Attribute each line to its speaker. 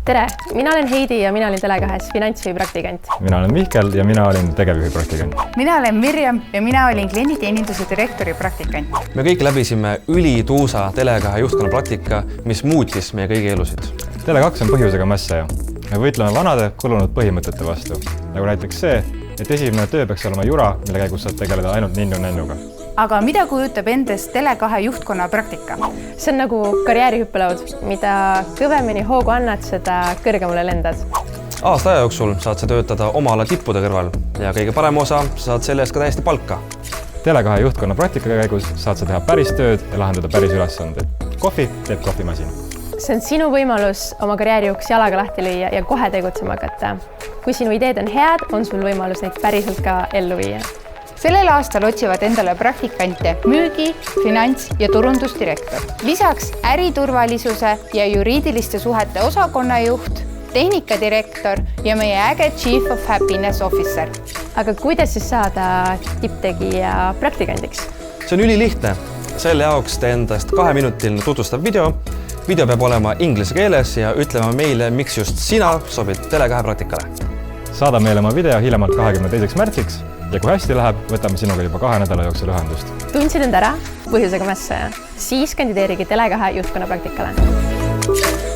Speaker 1: Tere, mina olen Heidi ja mina olin Tele2 finantsjuhi praktikant.
Speaker 2: Mina olen Mihkel ja mina olin tegevjuhi praktikant.
Speaker 3: Mina olen Mirjam ja mina olin klienditeeninduse direktori praktikant.
Speaker 4: Me kõik läbisime ülituusa Tele2 juhtkonna praktika, mis muutis meie kõigi elusid.
Speaker 2: Tele2 on põhjusega mässaja. Me võitleme vanade kulunud põhimõtete vastu, nagu näiteks see, et esimene töö peaks olema jura, mille käigus saad tegeleda ainult ninnu-nännuga.
Speaker 3: Aga mida kujutab endast Tele2 juhtkonna praktika?
Speaker 1: See on nagu karjäärihüppelaud, mida kõvemini hoogu annad, seda kõrgemale lendad.
Speaker 4: Aasta aja jooksul saad sa töötada oma ala tippude kõrval ja kõige parem osa saad selle eest ka täiesti palka.
Speaker 2: Tele2 juhtkonna praktika käigus saad sa teha päris tööd ja lahendada päris ülesandeid. Kohvi teeb kohvimasin.
Speaker 1: See on sinu võimalus oma karjääri uks jalaga lahti lüüa ja kohe tegutsema hakata. Kui sinu ideed on head, on sul võimalus neid päriselt ka ellu viia.
Speaker 3: Sellel aastal otsivad endale praktikante müügi, finants- ja turundusdirektor. Lisaks äriturvalisuse ja juriidiliste suhete osakonna juht, tehnikadirektor ja meie äge Chief of Happiness Officer.
Speaker 1: Aga kuidas siis saada tipptegija praktikandiks?
Speaker 4: See on ülilihtne. Selle jaoks tee endast 2-minutiline tutvustav video. Video peab olema inglise keeles ja ütlema meile, miks just sina sobid Tele2 praktikale.
Speaker 2: Saada meile oma video hiljemalt 22. märtsiks ja kui hästi läheb, võtame sinuga juba 2 nädala jooksul ühendust.
Speaker 1: Tundsid end ära põhjusega mässaja? Siis kandideerigi Tele2 juhtkonna praktikale.